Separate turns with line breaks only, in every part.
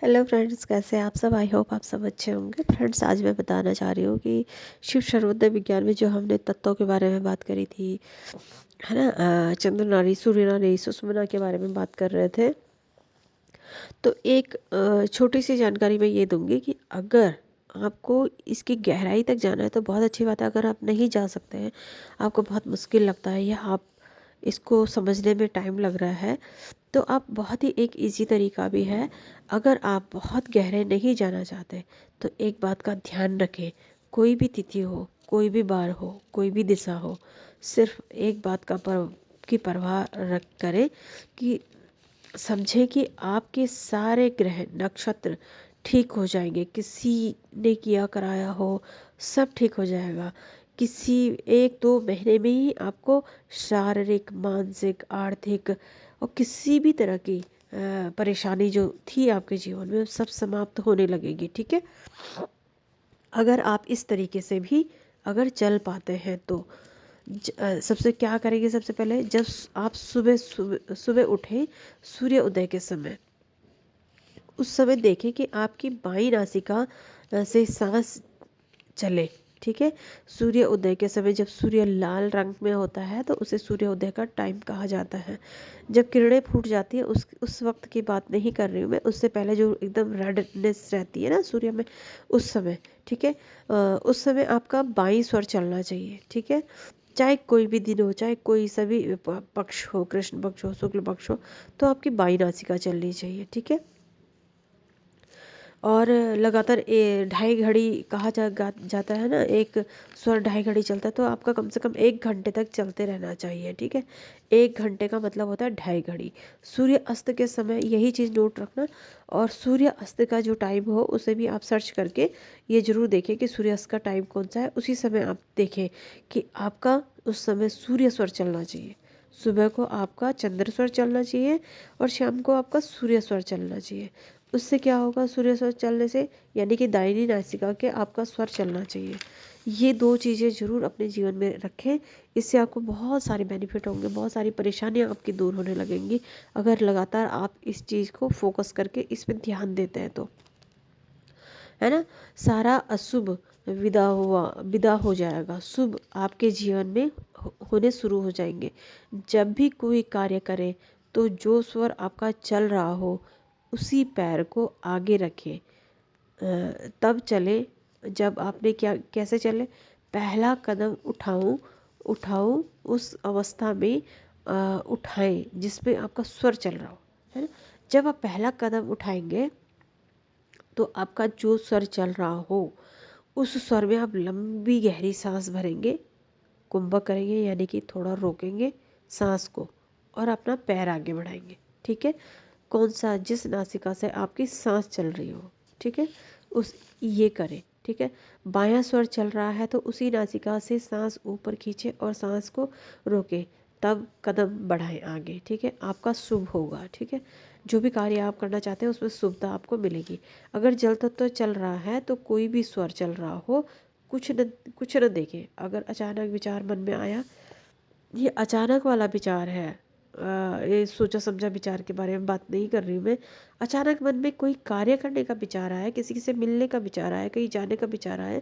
Hello friends, कैसे हैं आप सब। आई होप आप सब अच्छे होंगे। फ्रेंड्स, आज मैं बताना चाह रही हूँ कि शिव सर्वोदय विज्ञान में जो हमने तत्वों के बारे में बात करी थी, है ना। चंद्र नाड़ी, सूर्य नाड़ी, सुषुम्ना के बारे में बात कर रहे थे। तो एक छोटी सी जानकारी मैं ये दूंगी कि अगर आपको इसकी गहराई तक जाना है तो बहुत अच्छी बात है। अगर आप नहीं जा सकते हैं, आपको बहुत मुश्किल लगता है या आप इसको समझने में टाइम लग रहा है, तो आप बहुत ही एक इजी तरीका भी है। अगर आप बहुत गहरे नहीं जाना चाहते तो एक बात का ध्यान रखें। कोई भी तिथि हो, कोई भी बार हो, कोई भी दिशा हो, सिर्फ एक बात का की परवाह रख करें कि समझें कि आपके सारे ग्रह नक्षत्र ठीक हो जाएंगे। किसी ने किया कराया हो, सब ठीक हो जाएगा। किसी 1-2 महीने में ही आपको शारीरिक, मानसिक, आर्थिक और किसी भी तरह की परेशानी जो थी आपके जीवन में सब समाप्त होने लगेगी। ठीक है, अगर आप इस तरीके से भी अगर चल पाते हैं तो सबसे क्या करेंगे। सबसे पहले जब आप सुबह सुबह सुबह उठें, सूर्य उदय के समय, उस समय देखें कि आपकी बाईं नासिका से सांस चले। ठीक है, सूर्य उदय के समय जब सूर्य लाल रंग में होता है तो उसे सूर्य उदय का टाइम कहा जाता है। जब किरणें फूट जाती है उस वक्त की बात नहीं कर रही हूँ मैं, उससे पहले जो एकदम रेडनेस रहती है ना सूर्य में, उस समय। ठीक है, उस समय आपका बाईं स्वर चलना चाहिए। ठीक है, चाहे कोई भी दिन हो, चाहे कोई सभी पक्ष हो, कृष्ण पक्ष हो, शुक्ल पक्ष हो, तो आपकी बाईं नासिका चलनी चाहिए। ठीक है, और लगातार 2.5 घड़ी कहा जाता है ना, एक स्वर 2.5 घड़ी चलता है, तो आपका कम से कम 1 घंटे तक चलते रहना चाहिए। ठीक है, 1 घंटे का मतलब होता है 2.5 घड़ी। सूर्य अस्त के समय यही चीज़ नोट रखना। और सूर्य अस्त का जो टाइम हो उसे भी आप सर्च करके ये जरूर देखें कि सूर्य अस्त का टाइम कौन सा है। उसी समय आप देखें कि आपका उस समय सूर्य स्वर चलना चाहिए। सुबह को आपका चंद्र स्वर चलना चाहिए और शाम को आपका सूर्य स्वर चलना चाहिए। उससे क्या होगा, सूर्य स्वर चलने से, यानी कि दाहिनी नासिका के आपका स्वर चलना चाहिए। ये 2 चीज़ें जरूर अपने जीवन में रखें। इससे आपको बहुत सारे बेनिफिट होंगे, बहुत सारी परेशानियां आपकी दूर होने लगेंगी अगर लगातार आप इस चीज़ को फोकस करके इस पर ध्यान देते हैं तो, है ना। सारा अशुभ विदा हो जाएगा, शुभ आपके जीवन में होने शुरू हो जाएंगे। जब भी कोई कार्य करें तो जो स्वर आपका चल रहा हो उसी पैर को आगे रखें, तब चले। जब आपने क्या कैसे चले, पहला कदम उठाऊं उस अवस्था में उठाएं जिसमें आपका स्वर चल रहा हो, है ना। जब आप पहला कदम उठाएंगे तो आपका जो स्वर चल रहा हो उस स्वर में आप लंबी गहरी सांस भरेंगे, कुंभक करेंगे, यानी कि थोड़ा रोकेंगे सांस को और अपना पैर आगे बढ़ाएंगे। ठीक है, कौन सा, जिस नासिका से आपकी सांस चल रही हो, ठीक है, उस ये करें। ठीक है, बायां स्वर चल रहा है तो उसी नासिका से सांस ऊपर खींचे और सांस को रोके, तब कदम बढ़ाएं आगे। ठीक है, आपका शुभ होगा। ठीक है, जो भी कार्य आप करना चाहते हैं उसमें शुभता आपको मिलेगी। अगर जल तत्व चल रहा है तो कोई भी स्वर चल रहा हो, कुछ न देखें। अगर अचानक विचार मन में आया, ये अचानक वाला विचार है, ये सोचा समझा विचार के बारे में बात नहीं कर रही हूँ मैं। अचानक मन में कोई कार्य करने का विचार आया, किसी से मिलने का विचार आया, कहीं जाने का विचार आया,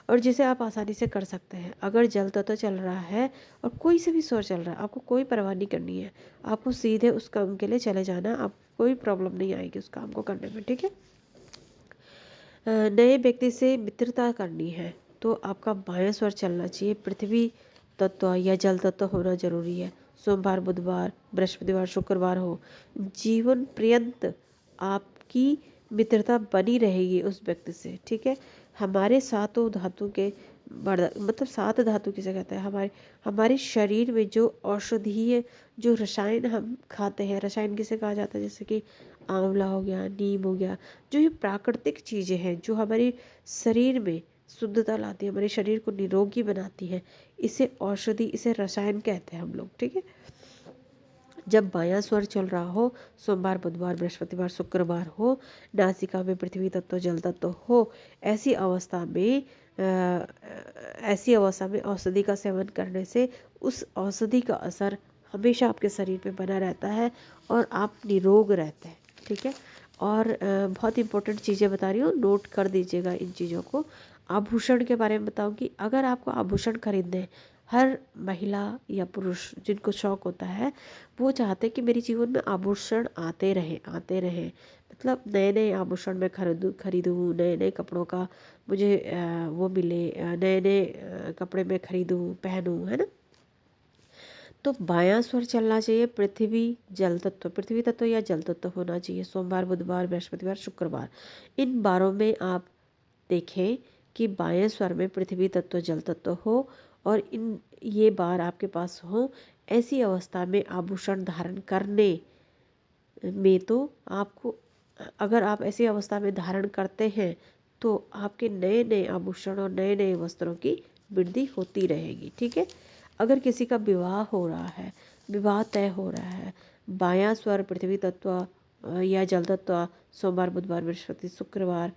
और जिसे आप आसानी से कर सकते हैं। अगर जल तत्व चल रहा है और कोई से भी सोच चल रहा है, आपको कोई परवाह नहीं करनी है। आपको सीधे उस काम के लिए चले जाना, आप कोई प्रॉब्लम नहीं आएगी उस काम को करने में। ठीक है, नए व्यक्ति से मित्रता करनी है तो आपका बायां स्वर चलना चाहिए। पृथ्वी तत्व या जल तत्व होना जरूरी है। सोमवार, बुधवार, बृहस्पतिवार, शुक्रवार हो, जीवन पर्यंत आपकी मित्रता बनी रहेगी उस व्यक्ति से। ठीक है, हमारे सातों धातु के मतलब 7 धातु किसे कहते हैं, हमारे हमारे शरीर में जो औषधीय जो रसायन हम खाते हैं, रसायन किसे कहा जाता है, जैसे कि आंवला हो गया, नीम हो गया, जो ये प्राकृतिक चीज़ें हैं जो हमारे शरीर में शुद्धता लाती है, हमारे शरीर को निरोगी बनाती है, इसे औषधि, इसे रसायन कहते हैं हम लोग। ठीक है, जब बायां स्वर चल रहा हो, सोमवार, बुधवार, बृहस्पतिवार, शुक्रवार हो, नासिका में पृथ्वी तत्व, जल तत्व हो, ऐसी अवस्था में औषधि का सेवन करने से उस औषधि का असर हमेशा आपके शरीर पे बना रहता है और आप निरोग रहते हैं। ठीक है, और बहुत इंपॉर्टेंट चीज़ें बता रही हूँ, नोट कर दीजिएगा इन चीज़ों को। आभूषण के बारे में बताऊंगी। अगर आपको आभूषण खरीदने हैं, हर महिला या पुरुष जिनको शौक होता है वो चाहते हैं कि मेरे जीवन में आभूषण आते रहें। मतलब नए नए आभूषण मैं खरीदूँ, नए नए कपड़ों का मुझे वो मिले, नए नए कपड़े मैं खरीदूँ पहनूँ, है ना। तो बायां स्वर चलना चाहिए पृथ्वी जल तत्व, पृथ्वी तत्व या जल तत्व होना चाहिए। सोमवार, बुधवार, बृहस्पतिवार, शुक्रवार, इन बारों में आप देखें कि बाएं स्वर में पृथ्वी तत्व जल तत्व हो और इन ये बार आपके पास हो। ऐसी अवस्था में आभूषण धारण करने में तो आपको, अगर आप ऐसी अवस्था में धारण करते हैं तो आपके नए नए आभूषण और नए नए वस्त्रों की वृद्धि होती रहेगी। ठीक है। अगर किसी का विवाह हो रहा है, विवाह तय हो रहा है, बायां स्वर पृथ्वी तत्व या जल तत्व, सोमवार, बुधवार, बृहस्पति, शुक्रवार,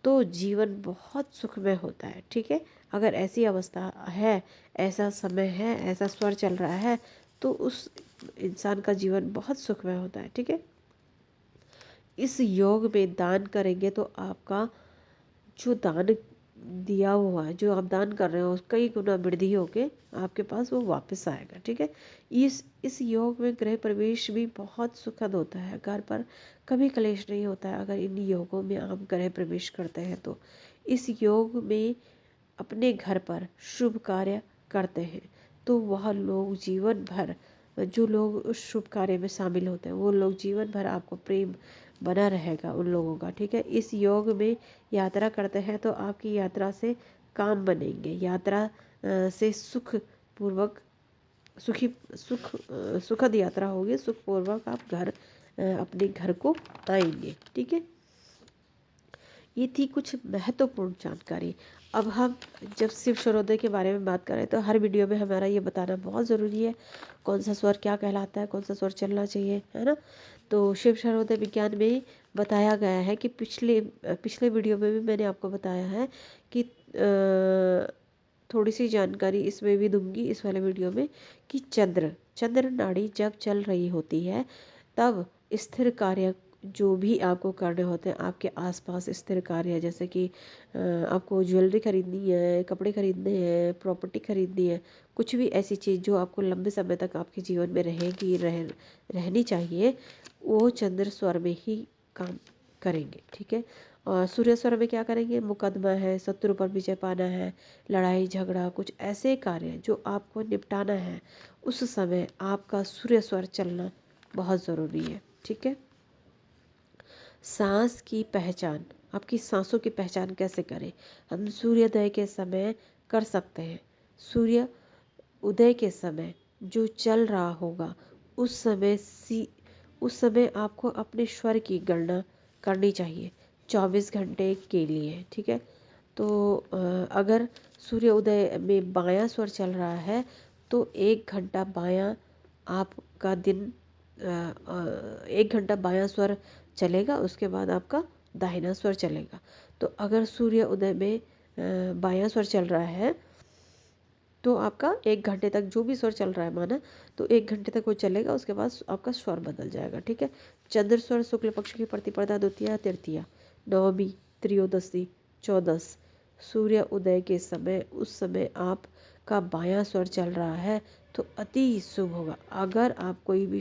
तो जीवन बहुत सुखमय होता है। ठीक है। अगर ऐसी अवस्था है, ऐसा समय है, ऐसा स्वर चल रहा है, तो उस इंसान का जीवन बहुत सुखमय होता है। ठीक है। इस योग में दान करेंगे तो आपका जो दान दिया हुआ है, जो आप दान कर रहे हो, कई गुना वृद्धि होके आपके पास वो वापस आएगा। ठीक है। इस योग में गृह प्रवेश भी बहुत सुखद होता है। घर पर कभी क्लेश नहीं होता है अगर इन योगों में आप गृह प्रवेश करते हैं तो। इस योग में अपने घर पर शुभ कार्य करते हैं तो वह लोग जीवन भर, जो लोग उस शुभ कार्य में शामिल होते हैं वो लोग जीवन भर आपको प्रेम बना रहेगा उन लोगों का। ठीक है। इस योग में यात्रा करते हैं तो आपकी यात्रा से काम बनेंगे, यात्रा से सुख पूर्वक सुखद यात्रा होगी, सुखपूर्वक आप अपने घर को आएंगे। ठीक है। ये थी कुछ महत्वपूर्ण जानकारी। अब हम जब शिव सर्वोदय के बारे में बात करें तो हर वीडियो में हमारा ये बताना बहुत ज़रूरी है कौन सा स्वर क्या कहलाता है, कौन सा स्वर चलना चाहिए, है ना। तो शिव सर्वोदय विज्ञान में बताया गया है कि पिछले वीडियो में भी मैंने आपको बताया है कि थोड़ी सी जानकारी इसमें भी दूंगी इस वाले वीडियो में कि चंद्र नाड़ी जब चल रही होती है तब स्थिर कार्य जो भी आपको करने होते हैं, आपके आसपास स्थिर कार्य, जैसे कि आपको ज्वेलरी खरीदनी है, कपड़े खरीदने हैं, प्रॉपर्टी खरीदनी है, कुछ भी ऐसी चीज़ जो आपको लंबे समय तक आपके जीवन में रहनी चाहिए, वो चंद्र स्वर में ही काम करेंगे। ठीक है। और सूर्य स्वर में क्या करेंगे, मुकदमा है, शत्रु पर विजय पाना है, लड़ाई झगड़ा, कुछ ऐसे कार्य जो आपको निपटाना है, उस समय आपका सूर्य स्वर चलना बहुत ज़रूरी है। ठीक है। सांस की पहचान, आपकी सांसों की पहचान कैसे करें, हम सूर्योदय के समय कर सकते हैं। सूर्य उदय के समय जो चल रहा होगा उस समय आपको अपने स्वर की गणना करनी चाहिए 24 घंटे के लिए। ठीक है। तो अगर सूर्य उदय में बायां स्वर चल रहा है तो 1 घंटा बायां आपका दिन 1 घंटा बायां स्वर चलेगा, उसके बाद आपका दाहिना स्वर चलेगा। तो अगर सूर्य उदय में बायां स्वर चल रहा है तो आपका 1 घंटे तक जो भी स्वर चल रहा है माना, तो 1 घंटे तक वो चलेगा, उसके बाद आपका स्वर बदल जाएगा। ठीक है। चंद्र स्वर शुक्ल पक्ष की प्रतिपदा, द्वितीया, तृतीया, नवमी, त्रयोदशी, चौदस, सूर्य उदय के समय, उस समय आपका बायां स्वर चल रहा है तो अति शुभ होगा। अगर आप कोई भी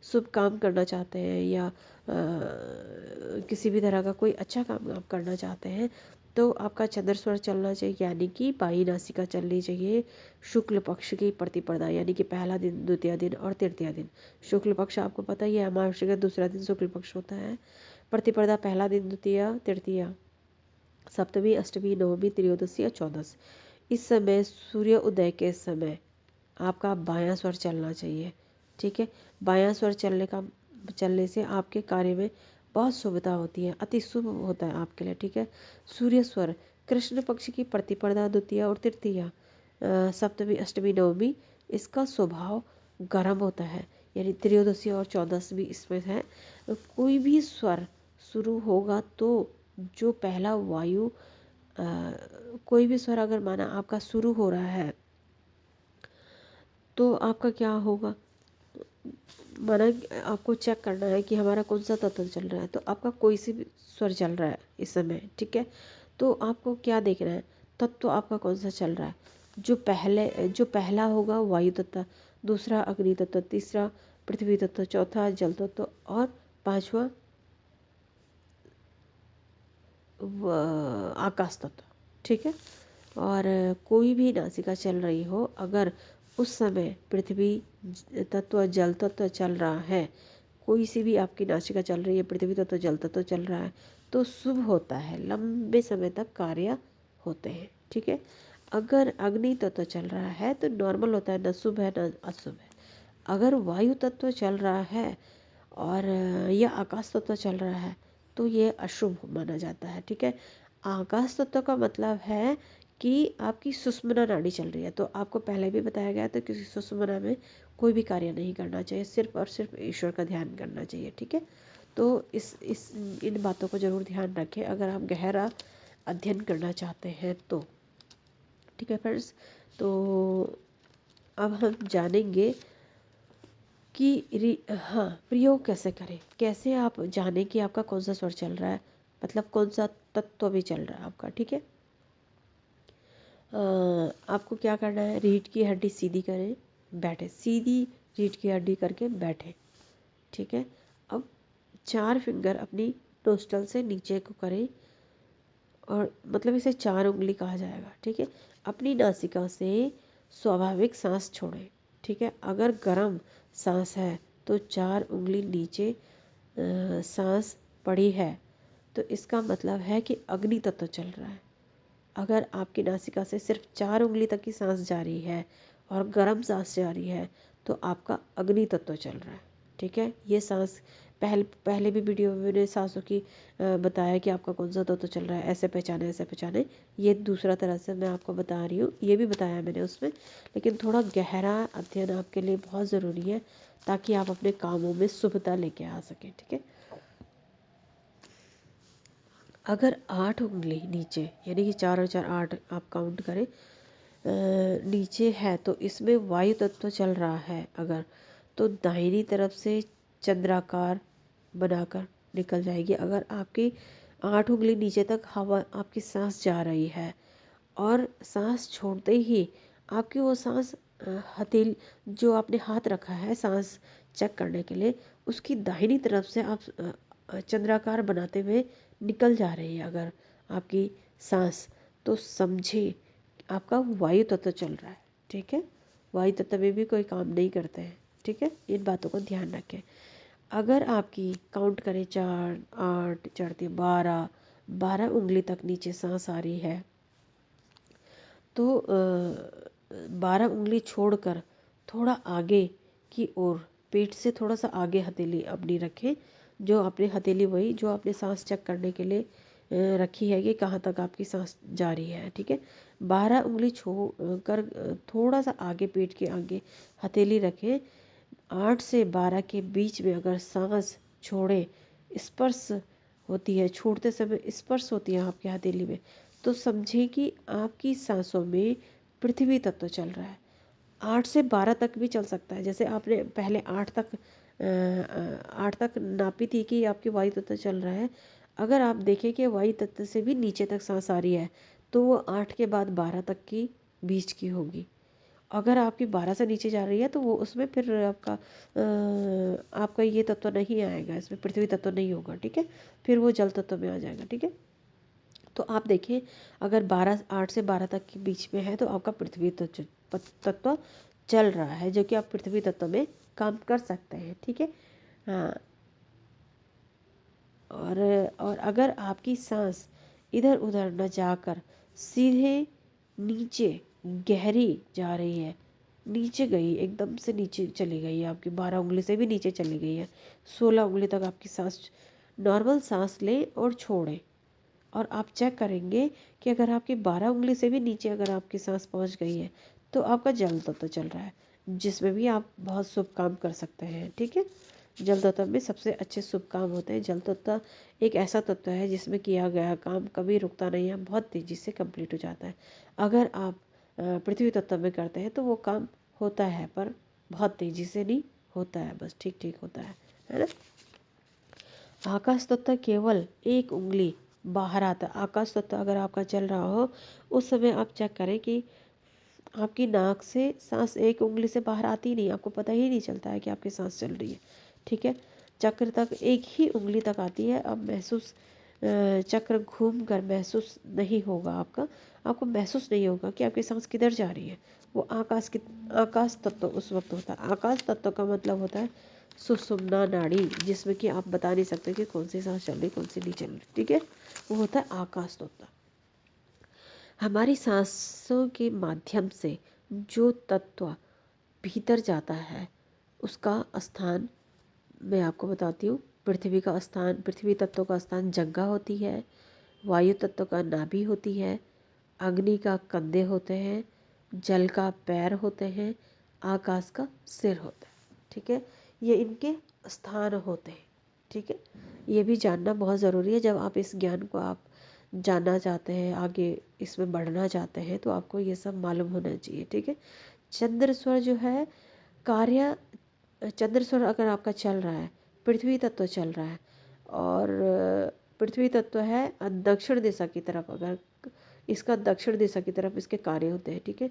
शुभ काम करना चाहते हैं या किसी भी तरह का कोई अच्छा काम आप करना चाहते हैं तो आपका चंद्र स्वर चलना चाहिए, यानी कि बाई नासिका चलनी चाहिए शुक्ल पक्ष की प्रतिपदा, यानी कि पहला दिन, द्वितीय दिन और तृतीय दिन। शुक्ल पक्ष आपको पता ही है, अमावस्या का दूसरा दिन शुक्ल पक्ष होता है। प्रतिपदा पहला दिन, द्वितीय, तृतीय, सप्तमी, अष्टमी, नवमी, त्रयोदशी और चौदस। इस समय सूर्य उदय के समय आपका बायां स्वर चलना चाहिए। ठीक है। बायां स्वर चलने से आपके कार्य में बहुत शुभता होती है, अति शुभ होता है आपके लिए। ठीक है। सूर्य स्वर कृष्ण पक्ष की प्रतिपदा, द्वितीय और तृतीय, सप्तमी, अष्टमी, नवमी, इसका स्वभाव गर्म होता है, यानी त्रयोदशी और चौदस भी इसमें है। कोई भी स्वर शुरू होगा तो जो पहला वायु कोई भी स्वर अगर माना आपका शुरू हो रहा है तो आपका क्या होगा, माना आपको चेक करना है कि हमारा कौन सा तत्व चल रहा है, तो आपका कोई सी भी स्वर चल रहा है इस समय, ठीक है। तो आपको क्या देखना है, तत्व आपका कौन सा चल रहा है। जो पहला होगा वायु तत्व, दूसरा अग्नि तत्व, तीसरा पृथ्वी तत्व, चौथा जल तत्व और पांचवा आकाश तत्व, ठीक है। और कोई भी नासिका चल रही हो, अगर उस समय पृथ्वी तत्व जल तत्व चल रहा है, कोई सी भी आपकी नासिका चल रही है, पृथ्वी तत्व जल तत्व चल रहा है, तो शुभ होता है, लंबे समय तक कार्य होते हैं, ठीक है। अगर अग्नि तत्व चल रहा है तो नॉर्मल होता है, न शुभ है न अशुभ है। अगर वायु तत्व चल रहा है और या आकाश तत्व चल रहा है तो ये अशुभ माना जाता है, ठीक है। आकाश तत्व का मतलब है कि आपकी सुषुम्ना नाड़ी चल रही है, तो आपको पहले भी बताया गया था कि सुषुम्ना में कोई भी कार्य नहीं करना चाहिए, सिर्फ और सिर्फ ईश्वर का ध्यान करना चाहिए, ठीक है। तो इस इन बातों को ज़रूर ध्यान रखें अगर आप गहरा अध्ययन करना चाहते हैं तो, ठीक है फ्रेंड्स। तो अब हम जानेंगे कि हाँ, प्रयोग कैसे करें, कैसे आप जाने कि आपका कौन सा स्वर चल रहा है, मतलब कौन सा तत्व भी चल रहा है आपका, ठीक है। आपको क्या करना है, रीढ़ की हड्डी सीधी करें, बैठे, सीधी रीढ़ की हड्डी करके बैठे, ठीक है। अब 4 फिंगर अपनी नोस्टल से नीचे को करें, और मतलब इसे 4 उंगली कहा जाएगा, ठीक है। अपनी नासिका से स्वाभाविक सांस छोड़ें, ठीक है। अगर गर्म सांस है तो 4 उंगली नीचे सांस पड़ी है तो इसका मतलब है कि अग्नि तत्व चल रहा है। अगर आपकी नासिका से सिर्फ 4 उंगली तक की सांस जा रही है और गर्म सांस जा रही है तो आपका अग्नि तत्व चल रहा है, ठीक है। ये सांस पहले भी वीडियो में मैंने सांसों की बताया कि आपका कौन सा तत्व चल रहा है, ऐसे पहचाने ऐसे पहचाने। ये दूसरा तरह से मैं आपको बता रही हूँ, ये भी बताया मैंने उसमें, लेकिन थोड़ा गहरा अध्ययन आपके लिए बहुत ज़रूरी है ताकि आप अपने कामों में शुभता लेके आ सकें, ठीक है। अगर 8 उंगली नीचे, यानी कि 4 और 4 8 आप काउंट करें, नीचे है तो इसमें वायु तत्व चल रहा है अगर, तो दाहिनी तरफ से चंद्राकार बनाकर निकल जाएगी। अगर आपकी 8 उंगली नीचे तक हवा, आपकी सांस जा रही है और सांस छोड़ते ही आपकी वो सांस हथेली, जो आपने हाथ रखा है सांस चेक करने के लिए, उसकी दाहिनी तरफ से आप चंद्राकार बनाते हुए निकल जा रही है अगर आपकी सांस, तो समझिए आपका वायु तत्व चल रहा है, ठीक है। वायु तत्व में भी कोई काम नहीं करते हैं, ठीक है। इन बातों को ध्यान रखें। अगर आपकी काउंट करें 4 8 चढ़ती 12 12 उंगली तक नीचे सांस आ रही है तो 12 उंगली छोड़कर थोड़ा आगे की ओर, पेट से थोड़ा सा आगे हथेली अपनी रखें, जो आपने हथेली वही जो आपने सांस चेक करने के लिए रखी है कि कहाँ तक आपकी सांस जा रही है, ठीक है। 12 उंगली छोड़ कर थोड़ा सा आगे, पेट के आगे हथेली रखें। 8 से 12 के बीच में अगर सांस छोड़े, स्पर्श होती है, छोड़ते समय स्पर्श होती है आपके हथेली में, तो समझें कि आपकी सांसों में पृथ्वी तत्व चल रहा है। 8 से 12 तक भी चल सकता है, जैसे आपने पहले 8 तक नापी थी कि आपकी वायु तत्व चल रहा है। अगर आप देखें कि वायु तत्व से भी नीचे तक सांस आ रही है तो वो 8 के बाद 12 तक की बीच की होगी। अगर आपकी 12 से नीचे जा रही है तो वो उसमें फिर आपका ये तत्व नहीं आएगा, इसमें पृथ्वी तत्व नहीं होगा, ठीक है। फिर वो जल तत्व में आ जाएगा, ठीक है। तो आप देखिए, अगर 8 से 12 तक के बीच में है तो आपका पृथ्वी तत्व चल रहा है, जो कि आप पृथ्वी तत्व में काम कर सकते हैं, ठीक है। हाँ, और अगर आपकी सांस इधर उधर न जाकर सीधे नीचे गहरी जा रही है, नीचे गई, एकदम से नीचे चली गई है, आपकी 12 उंगली से भी नीचे चली गई है, 16 उंगली तक आपकी सांस, नॉर्मल सांस लें और छोड़ें। और आप चेक करेंगे कि अगर आपकी 12 उंगली से भी नीचे अगर आपकी सांस पहुंच गई है तो आपका जल तत्व चल रहा है, जिसमें भी आप बहुत शुभ काम कर सकते हैं, ठीक है। जल तत्व में सबसे अच्छे शुभ काम होते हैं। जल तत्व एक ऐसा तत्व है जिसमें किया गया काम कभी रुकता नहीं है, बहुत तेज़ी से कंप्लीट हो जाता है। अगर आप पृथ्वी तत्व में करते हैं तो वो काम होता है पर बहुत तेज़ी से नहीं होता है, बस ठीक ठीक होता है ना। आकाश तत्व केवल एक उंगली बाहर आता है। आकाश तत्व अगर आपका चल रहा हो उस समय आप चेक करें कि आपकी नाक से सांस एक उंगली से बाहर आती ही नहीं, आपको पता ही नहीं चलता है कि आपकी सांस चल रही है, ठीक है। चक्र तक एक ही उंगली तक आती है। अब महसूस चक्र घूम कर महसूस नहीं होगा, आपको महसूस नहीं होगा कि आपकी सांस किधर जा रही है। वो आकाश तत्व उस वक्त होता है। आकाश तत्व का मतलब होता है सुषुम्ना नाड़ी, जिसमें कि आप बता नहीं सकते कि कौन सी सांस चल रही कौन सी नहीं चल रही, ठीक है। वो होता है आकाश तत्व। हमारी सांसों के माध्यम से जो तत्व भीतर जाता है उसका स्थान मैं आपको बताती हूँ। पृथ्वी का स्थान, पृथ्वी तत्व का स्थान जंघा होती है, वायु तत्व का नाभि होती है, अग्नि का कंधे होते हैं, जल का पैर होते हैं, आकाश का सिर होता है, ठीक है। ये इनके स्थान होते हैं, ठीक है। ये भी जानना बहुत ज़रूरी है। जब आप इस ज्ञान को आप जानना चाहते हैं, आगे इसमें बढ़ना चाहते हैं, तो आपको ये सब मालूम होना चाहिए, ठीक है। चंद्र स्वर जो है कार्य, चंद्र स्वर अगर आपका चल रहा है, पृथ्वी तत्व चल रहा है और पृथ्वी तत्व है दक्षिण दिशा की तरफ, अगर इसका दक्षिण दिशा की तरफ इसके कार्य होते हैं, ठीक है।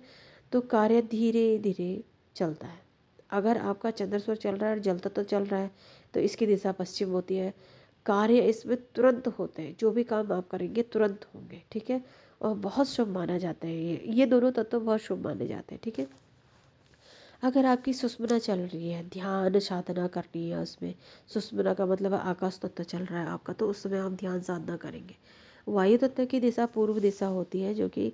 तो कार्य धीरे धीरे चलता है। अगर आपका चंद्र स्वर चल रहा है और जल तत्व चल रहा है तो इसकी दिशा पश्चिम होती है। कार्य इसमें तुरंत होते हैं, जो भी काम आप करेंगे तुरंत होंगे, ठीक है। और बहुत शुभ माना जाता है, ये दोनों तत्व बहुत शुभ माने जाते हैं, ठीक है। अगर आपकी सुषुम्ना चल रही है, ध्यान साधना करनी है, उसमें सुषुम्ना का मतलब है आकाश तत्व चल रहा है आपका, तो उस समय आप ध्यान साधना करेंगे। वायु तत्व की दिशा पूर्व दिशा होती है, जो कि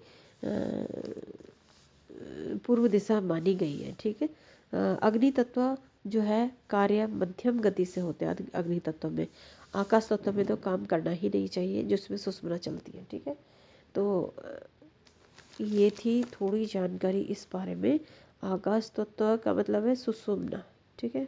पूर्व दिशा मानी गई है, ठीक है। अग्नि तत्व जो है कार्य मध्यम गति से होते हैं अग्नि तत्व में। आकाश तत्व में तो काम करना ही नहीं चाहिए, जिसमें सुषुम्ना चलती है, ठीक है। तो ये थी थोड़ी जानकारी इस बारे में। आकाश तत्व का मतलब है सुषुम्ना, ठीक है।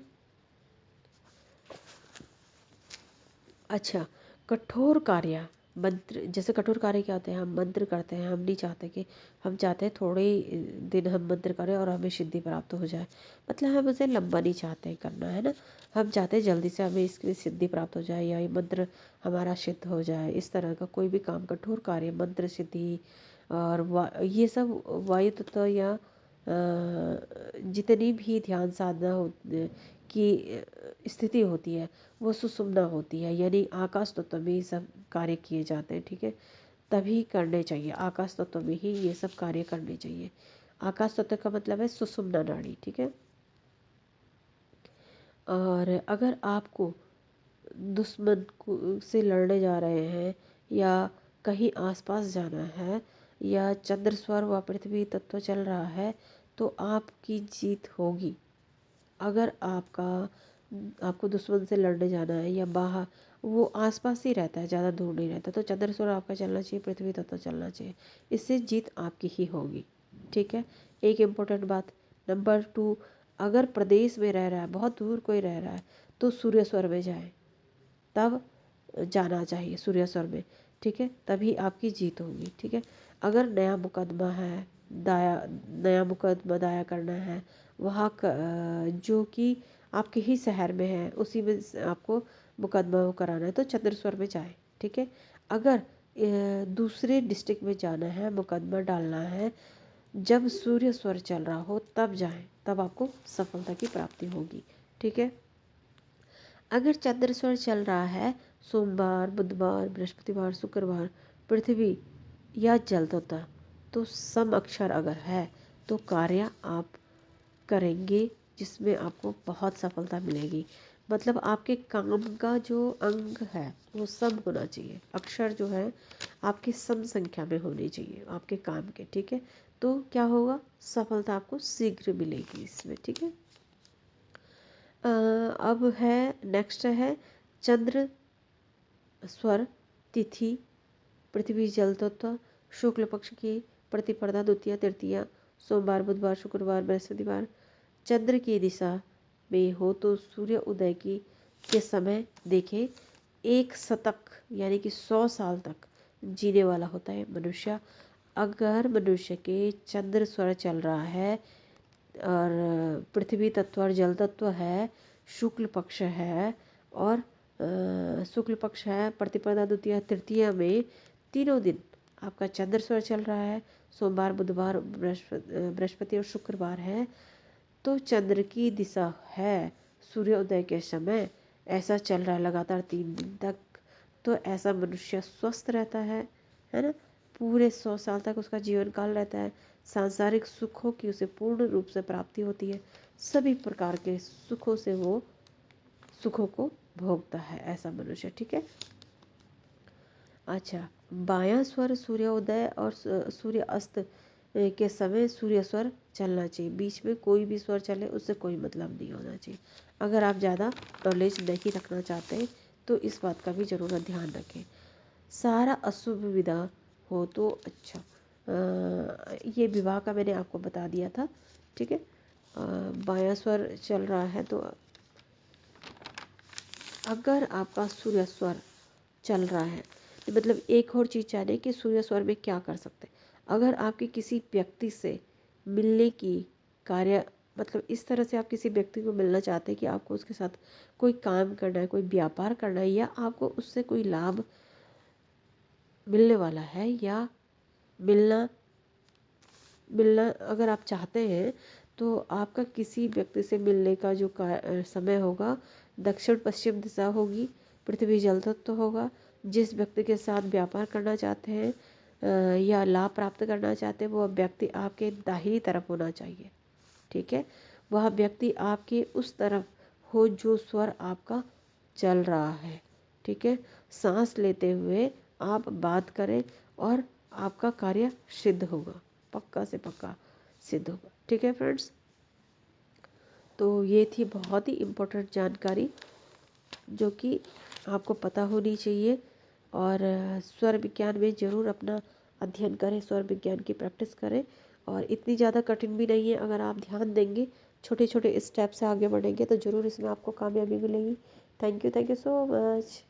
अच्छा, कठोर कार्य मंत्र, जैसे कठोर कार्य क्या होते हैं, हम मंत्र करते हैं, हम नहीं चाहते कि, हम चाहते हैं थोड़े ही दिन हम मंत्र करें और हमें सिद्धि प्राप्त हो जाए, मतलब हम उसे लंबा नहीं चाहते करना, है ना। हम चाहते हैं जल्दी से हमें इसकी सिद्धि प्राप्त हो जाए या ये मंत्र हमारा सिद्ध हो जाए। इस तरह का कोई भी काम, कठोर कार्य, मंत्र सिद्धि और ये सब वायु तत्व या जितनी भी ध्यान साधना की स्थिति होती है वो सुषुम्ना होती है, यानी आकाश तत्व में ही सब कार्य किए जाते हैं, ठीक है। तभी करने चाहिए, आकाश तत्व में ही ये सब कार्य करने चाहिए। आकाश तत्व का मतलब है सुषुम्ना नाड़ी, ठीक है। और अगर आपको दुश्मन से लड़ने जा रहे हैं या कहीं आसपास जाना है या चंद्र स्वर व पृथ्वी तत्व चल रहा है तो आपकी जीत होगी। अगर आपको दुश्मन से लड़ने जाना है या बाहर, वो आसपास ही रहता है, ज़्यादा दूर नहीं रहता, तो चंद्र सूर्य आपका चलना चाहिए, पृथ्वी तत्व चलना चाहिए, इससे जीत आपकी ही होगी, ठीक है। एक इम्पोर्टेंट बात। नंबर 2, अगर प्रदेश में रह रहा है, बहुत दूर कोई रह रहा है, तो सूर्य स्वर में जाए, तब जाना चाहिए सूर्य स्वर में, ठीक है, तभी आपकी जीत होगी, ठीक है। अगर नया मुकदमा है, नया मुकदमा दाया करना है, वहाँ जो कि आपके ही शहर में है, उसी में आपको मुकदमा वो कराना है, तो चंद्र स्वर में जाए, ठीक है। अगर दूसरे डिस्ट्रिक्ट में जाना है, मुकदमा डालना है, जब सूर्य स्वर चल रहा हो तब जाएं, तब आपको सफलता की प्राप्ति होगी, ठीक है। अगर चंद्र स्वर चल रहा है सोमवार, बुधवार, बृहस्पतिवार, शुक्रवार, पृथ्वी या जल तत्व, तो सम अक्षर अगर है तो कार्य आप करेंगे जिसमें आपको बहुत सफलता मिलेगी। मतलब आपके काम का जो अंग है वो सम होना चाहिए, अक्षर जो है आपकी सम संख्या में होनी चाहिए आपके काम के, ठीक है। तो क्या होगा, सफलता आपको शीघ्र मिलेगी इसमें, ठीक है। अब है, नेक्स्ट है चंद्र स्वर तिथि, पृथ्वी जल तत्व, शुक्ल पक्ष की प्रतिपदा, द्वितीय तृतीया, सोमवार, बुधवार, शुक्रवार, बृहस्पतिवार, चंद्र की दिशा में हो तो सूर्य उदय की के समय देखें। एक शतक यानी कि 100 साल तक जीने वाला होता है मनुष्य। अगर मनुष्य के चंद्र स्वर चल रहा है और पृथ्वी तत्व और जल तत्व है, शुक्ल पक्ष है, और शुक्ल पक्ष है, प्रतिपदा द्वितीया तृतीया में तीनों दिन आपका चंद्र स्वर चल रहा है। सोमवार, बुधवार, बृहस्पति और शुक्रवार है। तो चंद्र की दिशा है सूर्योदय के समय, ऐसा चल रहा है लगातार 3 दिन तक। तो ऐसा मनुष्य स्वस्थ रहता है ना। पूरे 100 साल तक उसका जीवन काल रहता है। सांसारिक सुखों की उसे पूर्ण रूप से प्राप्ति होती है। सभी प्रकार के सुखों से वो सुखों को भोगता है ऐसा मनुष्य, ठीक है। अच्छा, बायां स्वर सूर्योदय और सूर्य अस्त के समय सूर्य स्वर चलना चाहिए। बीच में कोई भी स्वर चले उससे कोई मतलब नहीं होना चाहिए। अगर आप ज़्यादा नॉलेज नहीं रखना चाहते तो इस बात का भी ज़रूर ध्यान रखें। सारा अशुभ विदा हो तो अच्छा। ये विवाह का मैंने आपको बता दिया था, ठीक है। बायां स्वर चल रहा है तो अगर आपका सूर्य स्वर चल रहा है तो मतलब एक और चीज़ जाने कि सूर्य स्वर में क्या कर सकते हैं। अगर आपके किसी व्यक्ति से मिलने की कार्य, मतलब इस तरह से आप किसी व्यक्ति को मिलना चाहते हैं कि आपको उसके साथ कोई काम करना है, कोई व्यापार करना है, या आपको उससे कोई लाभ मिलने वाला है, या मिलना मिलना अगर आप चाहते हैं तो आपका किसी व्यक्ति से मिलने का जो समय होगा दक्षिण पश्चिम दिशा होगी, पृथ्वी जल तत्व होगा। जिस व्यक्ति के साथ व्यापार करना चाहते हैं या लाभ प्राप्त करना चाहते हैं, वह व्यक्ति आपके दाहिनी तरफ होना चाहिए, ठीक है। वह व्यक्ति आपके उस तरफ हो जो स्वर आपका चल रहा है, ठीक है। सांस लेते हुए आप बात करें और आपका कार्य सिद्ध होगा, पक्का से पक्का सिद्ध होगा, ठीक है फ्रेंड्स। तो ये थी बहुत ही इम्पोर्टेंट जानकारी जो कि आपको पता होनी चाहिए। और स्वर विज्ञान में ज़रूर अपना अध्ययन करें, स्वर विज्ञान की प्रैक्टिस करें। और इतनी ज़्यादा कठिन भी नहीं है, अगर आप ध्यान देंगे, छोटे छोटे स्टेप से आगे बढ़ेंगे तो ज़रूर इसमें आपको कामयाबी मिलेगी। Thank you so much.